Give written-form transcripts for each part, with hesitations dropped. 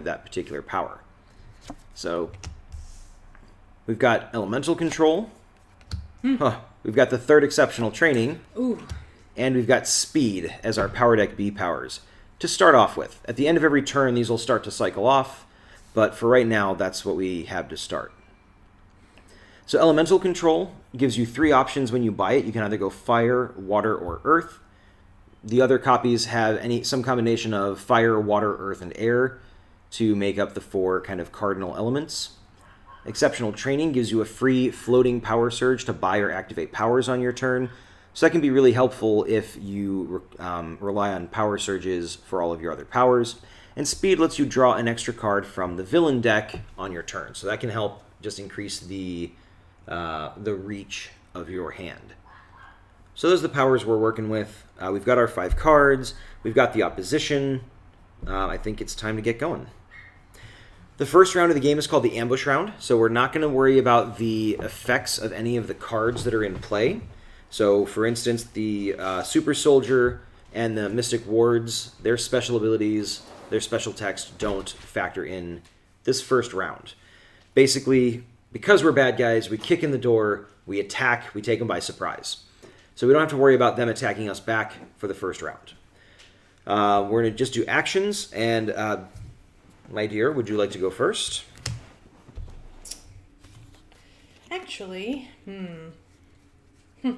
that particular power. So we've got elemental control. We've got the third exceptional training. Ooh. And we've got speed as our power deck B powers to start off with. At the end of every turn, these will start to cycle off, but for right now, that's what we have to start. So elemental control gives you 3 options when you buy it. You can either go fire, water, or earth. The other copies have some combination of fire, water, earth, and air to make up the 4 kind of cardinal elements. Exceptional training gives you a free floating power surge to buy or activate powers on your turn. So that can be really helpful if you rely on power surges for all of your other powers. And speed lets you draw an extra card from the villain deck on your turn. So that can help just increase the reach of your hand. So those are the powers we're working with. We've got our 5 cards. We've got the opposition. I think it's time to get going. The first round of the game is called the ambush round. So we're not going to worry about the effects of any of the cards that are in play. So, for instance, the Super Soldier and the Mystic Wards, their special abilities, their special text don't factor in this first round. Basically, because we're bad guys, we kick in the door, we attack, we take them by surprise. So we don't have to worry about them attacking us back for the first round. We're going to just do actions, and my dear, would you like to go first? Actually, I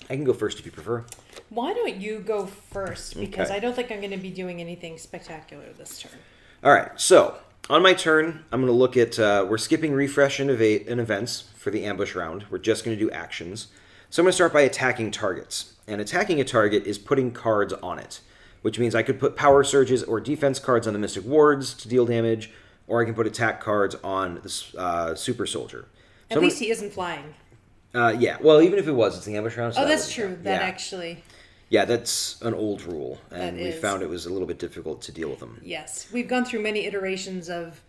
can go first if you prefer. Why don't you go first? Because I don't think I'm going to be doing anything spectacular this turn. All right, so on my turn, I'm going to look at, we're skipping refresh and events for the ambush round. We're just going to do actions. So I'm going to start by attacking targets. And attacking a target is putting cards on it, which means I could put power surges or defense cards on the Mystic Wards to deal damage, or I can put attack cards on the Super Soldier. So At least he isn't flying. Yeah, well, even if it was, it's the ambush round. So that's true. That actually... Yeah, that's an old rule, and we is. found it was a little bit difficult to deal with them. Yes, we've gone through many iterations of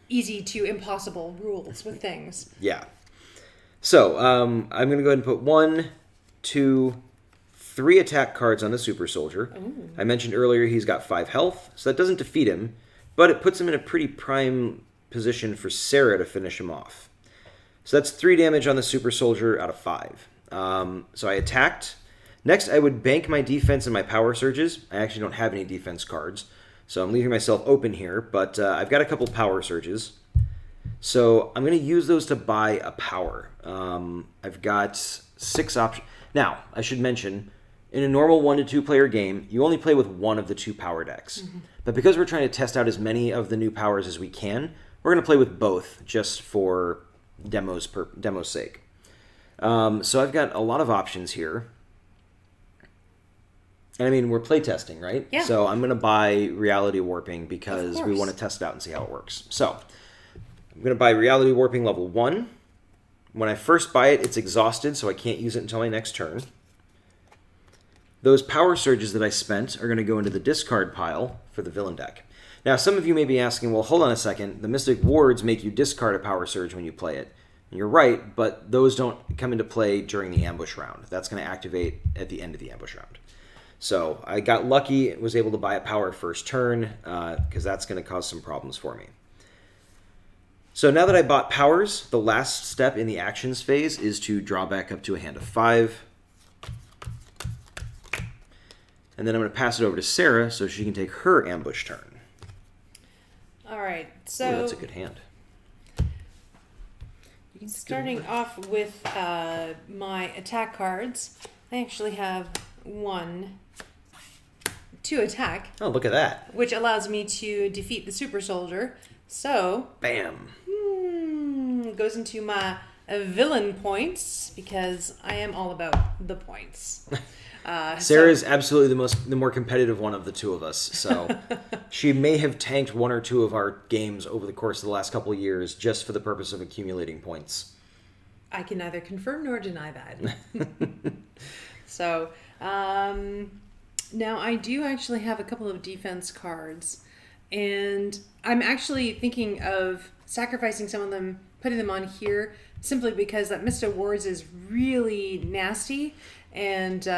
easy to impossible rules with things. Yeah. So, I'm going to go ahead and put 1, 2, 3 attack cards on the Super Soldier. Ooh. I mentioned earlier he's got 5 health, so that doesn't defeat him, but it puts him in a pretty prime position for Sarah to finish him off. So that's 3 damage on the Super Soldier out of 5. So I attacked. Next, I would bank my defense and my power surges. I actually don't have any defense cards, so I'm leaving myself open here, but I've got a couple power surges. So I'm going to use those to buy a power. I've got 6 options. Now, I should mention, in a normal 1 to 2 player game, you only play with one of the 2 power decks. Mm-hmm. But because we're trying to test out as many of the new powers as we can, we're going to play with both just for demo's sake. So I've got a lot of options here. And I mean, we're playtesting, right? Yeah. So I'm going to buy Reality Warping because we want to test it out and see how it works. So I'm going to buy Reality Warping level 1. When I first buy it, it's exhausted, so I can't use it until my next turn. Those power surges that I spent are going to go into the discard pile for the villain deck. Now, some of you may be asking, well, hold on a second. The Mystic Wards make you discard a power surge when you play it. And you're right, but those don't come into play during the ambush round. That's going to activate at the end of the ambush round. So I got lucky, was able to buy a power first turn, because that's going to cause some problems for me. So now that I bought powers, the last step in the actions phase is to draw back up to a hand of 5. And then I'm going to pass it over to Sarah so she can take her ambush turn. All right, so... Ooh, that's a good hand. Starting off with my attack cards, I actually have 2 attack. Oh, look at that. Which allows me to defeat the Super Soldier. So... Bam. Goes into my villain points, because I am all about the points. Sarah's absolutely the more competitive one of the two of us, so she may have tanked 1 or 2 of our games over the course of the last couple of years just for the purpose of accumulating points. I can neither confirm nor deny that. So, now I do actually have a couple of defense cards, and I'm actually thinking of sacrificing some of them, putting them on here, simply because that Mr. Wards is really nasty, and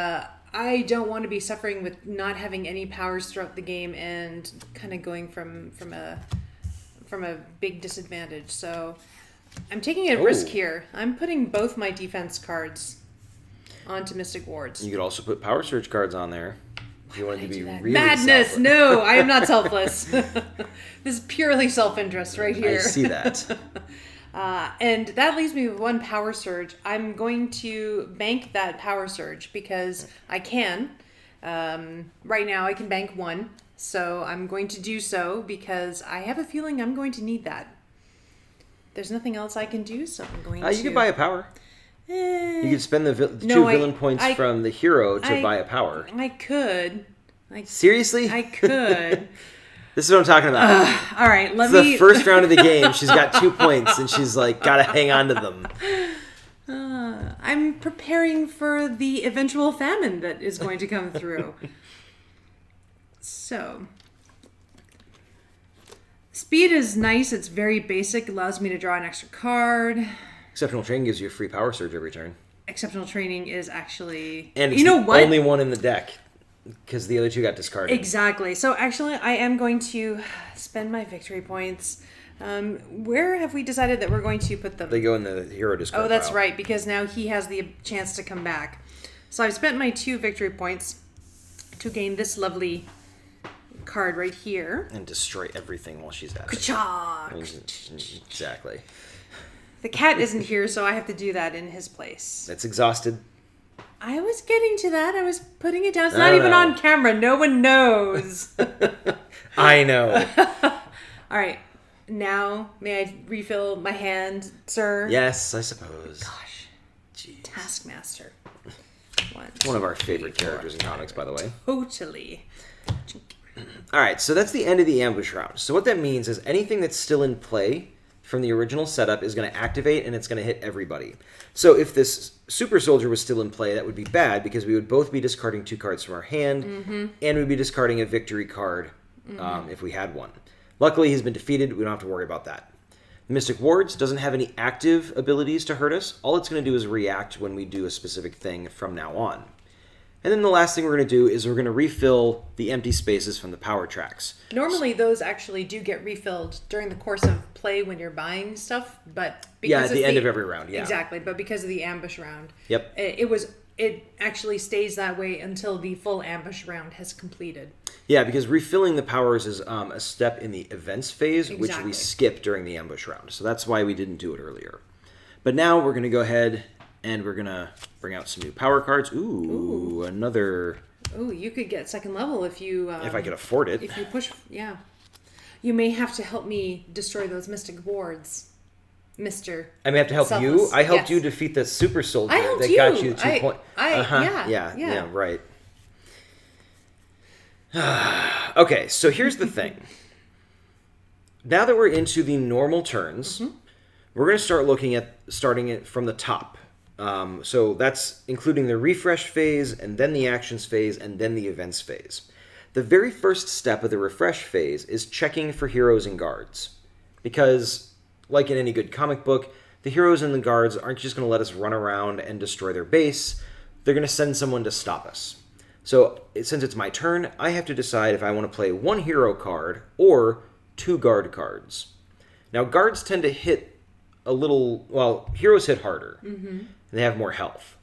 I don't want to be suffering with not having any powers throughout the game and kind of going from a big disadvantage. So I'm taking a risk here. I'm putting both my defense cards onto Mystic Wards. You could also put Power Surge cards on there if you wanted to be really Madness! selfless. No, I am not selfless. This is purely self-interest right here. I see that. And that leaves me with one Power Surge. I'm going to bank that Power Surge because I can. Right now I can bank one. So I'm going to do so because I have a feeling I'm going to need that. There's nothing else I can do, so I'm going to... You could buy a power. You could spend the two villain points from the hero to buy a power. I could. Seriously? I could. This is what I'm talking about. All right, It's the first round of the game. She's got 2 points, and she's like, gotta hang on to them. I'm preparing for the eventual famine that is going to come through. So, speed is nice. It's very basic. Allows me to draw an extra card. Exceptional Training gives you a free Power Surge every turn. Exceptional Training is actually... And it's the only one in the deck, because the other two got discarded. Exactly. So actually, I am going to spend my victory points. Where have we decided that we're going to put them? They go in the hero discard Oh, that's pile. right, because now he has the chance to come back. So I've spent my 2 victory points to gain this lovely card right here. And destroy everything while she's at it. Ka-cha! Exactly. The cat isn't here, so I have to do that in his place. It's exhausted. I was getting to that. I was putting it down. It's not even on camera. No one knows. I know. All right. Now, may I refill my hand, sir? Yes, I suppose. Gosh. Jeez. Taskmaster. One of our favorite characters in comics, by the way. Totally. All right, so that's the end of the ambush round. So what that means is anything that's still in play from the original setup is going to activate, and it's going to hit everybody. So if this super soldier was still in play, that would be bad, because we would both be discarding 2 cards from our hand, and we'd be discarding a victory card if we had one. Luckily, he's been defeated. We don't have to worry about that. The Mystic Wards doesn't have any active abilities to hurt us. All it's going to do is react when we do a specific thing from now on. And then the last thing we're going to do is we're going to refill the empty spaces from the power tracks. Normally, those actually do get refilled during the course of play when you're buying stuff, but because at the end of every round, yeah. Exactly, but because of the ambush round, yep, it actually stays that way until the full ambush round has completed. Yeah, because refilling the powers is a step in the events phase, Exactly. which we skip during the ambush round. So that's why we didn't do it earlier. But now we're going to go ahead and we're going to bring out some new power cards. Ooh. Another... Ooh, you could get second level if you... if I could afford it. If you push... Yeah. You may have to help me destroy those Mystic Wards, Mr. I may have to help Selfless. you? I helped Yes. you defeat the super soldier I helped that you. got you 2 points. Yeah, right. Okay, so here's the thing. Now that we're into the normal turns, we're going to start looking at starting it from the top. So that's including the refresh phase, and then the actions phase, and then the events phase. The very first step of the refresh phase is checking for heroes and guards. Because, like in any good comic book, the heroes and the guards aren't just going to let us run around and destroy their base. They're going to send someone to stop us. So, since it's my turn, I have to decide if I want to play 1 hero card or 2 guard cards. Now, guards tend to hit a little... Well, heroes hit harder. And they have more health.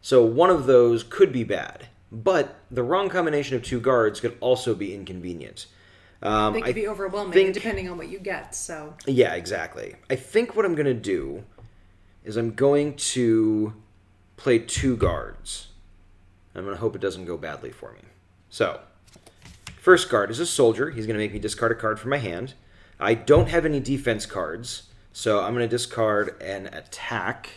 So, one of those could be bad. But the wrong combination of 2 guards could also be inconvenient. They could be overwhelming depending on what you get, so... Yeah, exactly. I think what I'm going to do is I'm going to play 2 guards. I'm going to hope it doesn't go badly for me. So, first guard is a soldier. He's going to make me discard a card from my hand. I don't have any defense cards, so I'm going to discard an attack.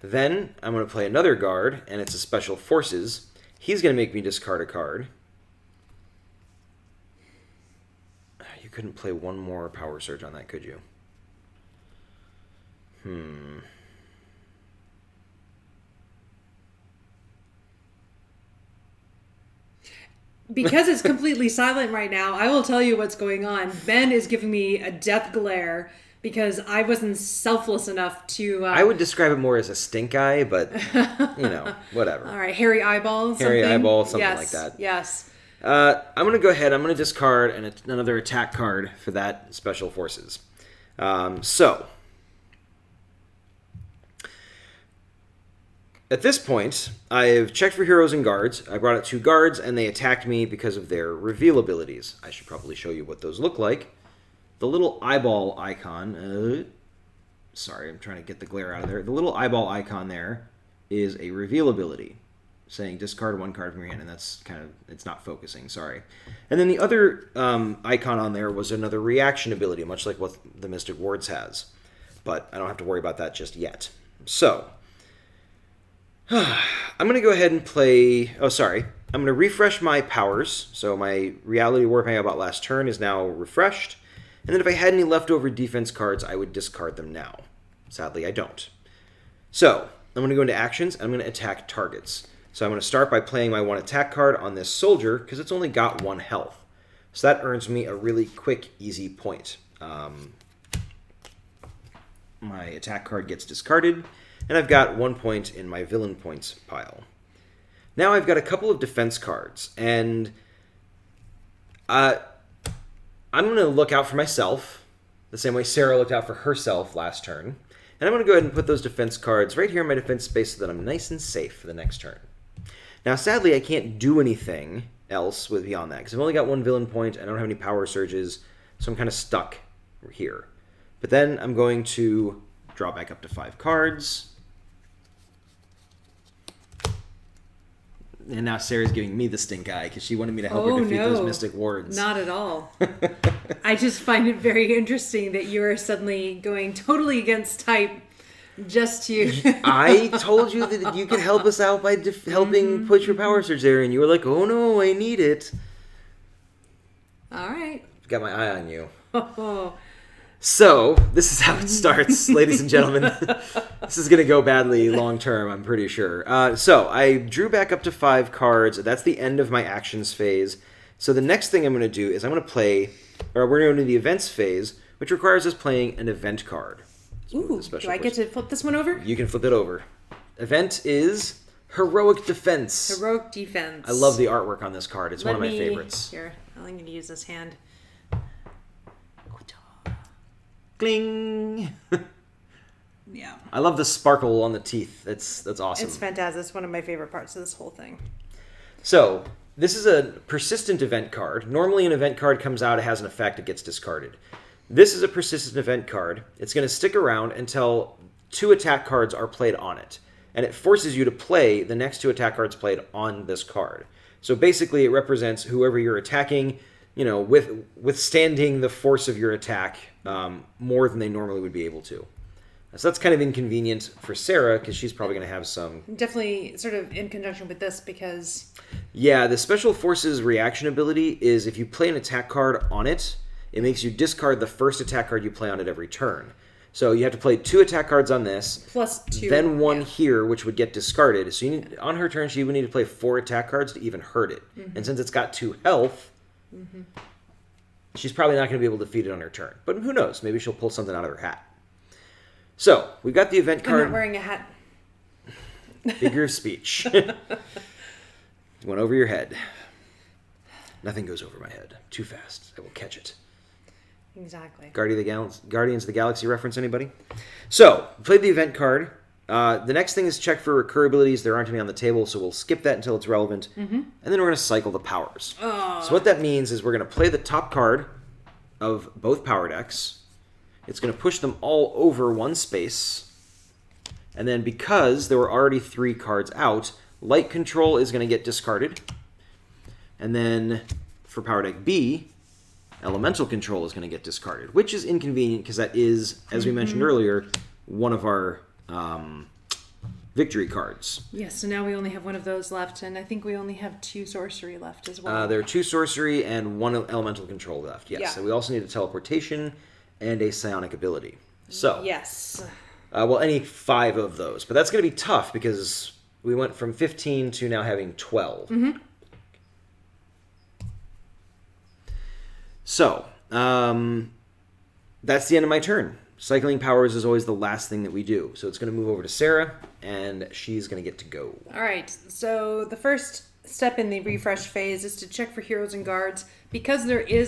Then I'm going to play another guard, and it's a special forces. He's going to make me discard a card. You couldn't play 1 more power surge on that, could you? Because it's completely silent right now, I will tell you what's going on. Ben is giving me a death glare because I wasn't selfless enough to... I would describe it more as a stink eye, but, whatever. All right, hairy eyeball, Hairy something? eyeball, something Yes, like that. Yes. I'm going to go ahead. I'm going to discard another attack card for that Special Forces. At this point, I've checked for heroes and guards. I brought out 2 guards, and they attacked me because of their reveal abilities. I should probably show you what those look like. The little eyeball icon... sorry, I'm trying to get the glare out of there. The little eyeball icon there is a reveal ability, saying discard 1 card from your hand, and that's it's not focusing, sorry. And then the other icon on there was another reaction ability, much like what the Mystic Wards has. But I don't have to worry about that just yet. So... I'm going to go ahead and play... I'm going to refresh my powers. So my reality warp I got last turn is now refreshed. And then if I had any leftover defense cards, I would discard them now. Sadly, I don't. So I'm going to go into actions, and I'm going to attack targets. So I'm going to start by playing my 1 attack card on this soldier, because it's only got 1 health. So that earns me a really quick, easy point. My attack card gets discarded, and I've got 1 point in my villain points pile. Now I've got a couple of defense cards, and I'm going to look out for myself, the same way Sarah looked out for herself last turn. And I'm going to go ahead and put those defense cards right here in my defense space so that I'm nice and safe for the next turn. Now, sadly, I can't do anything else beyond that, because I've only got 1 villain point, and I don't have any power surges, so I'm kind of stuck here. But then I'm going to draw back up to 5 cards. And now Sarah's giving me the stink eye because she wanted me to help her defeat those Mystic Wards. Not at all. I just find it very interesting that you are suddenly going totally against type just to... I told you that you could help us out by helping put your power surge there, and you were like, oh no, I need it. All right. Got my eye on you. So, this is how it starts, ladies and gentlemen. This is going to go badly long term, I'm pretty sure. So, I drew back up to 5 cards. That's the end of my actions phase. So, the next thing I'm going to do is we're going to go into the events phase, which requires us playing an event card. Ooh, do I get to flip this one over? You can flip it over. Event is Heroic Defense. Heroic Defense. I love the artwork on this card. It's one of my favorites. Here, I'm going to use this hand. Gling! Yeah. I love the sparkle on the teeth. That's awesome. It's fantastic. It's one of my favorite parts of this whole thing. So, this is a persistent event card. Normally an event card comes out, it has an effect, it gets discarded. This is a persistent event card. It's going to stick around until 2 attack cards are played on it. And it forces you to play the next 2 attack cards played on this card. So basically it represents whoever you're attacking, withstanding the force of your attack more than they normally would be able to. So that's kind of inconvenient for Sarah, because she's probably going to have some... Definitely sort of in conjunction with this, because... Yeah, the Special Forces reaction ability is if you play an attack card on it, it makes you discard the first attack card you play on it every turn. So you have to play 2 attack cards on this. Plus 2. Then 1 here, which would get discarded. So on her turn, she would need to play 4 attack cards to even hurt it. Mm-hmm. And since it's got 2 health... Mm-hmm. She's probably not going to be able to defeat it on her turn. But who knows? Maybe she'll pull something out of her hat. So, we've got the event card. I'm not wearing a hat. Figure of speech. Went over your head. Nothing goes over my head. Too fast. I will catch it. Exactly. Guardians of the Galaxy reference, anybody? So, played the event card. The next thing is check for recur abilities. There aren't any on the table, so we'll skip that until it's relevant. Mm-hmm. And then we're going to cycle the powers. Oh. So what that means is we're going to play the top card of both power decks. It's going to push them all over 1 space. And then because there were already 3 cards out, Light Control is going to get discarded. And then for power deck B, Elemental Control is going to get discarded, which is inconvenient because that is, as we mentioned earlier, one of our... victory cards. Yes, so now we only have 1 of those left, and I think we only have 2 sorcery left as well. There are 2 sorcery and 1 elemental control left, yes. Yeah. So we also need a teleportation and a psionic ability. So yes. Any 5 of those. But that's going to be tough because we went from 15 to now having 12. Mm-hmm. So, that's the end of my turn. Cycling powers is always the last thing that we do. So it's going to move over to Sarah, and she's going to get to go. All right. So the first step in the refresh phase is to check for heroes and guards. Because there is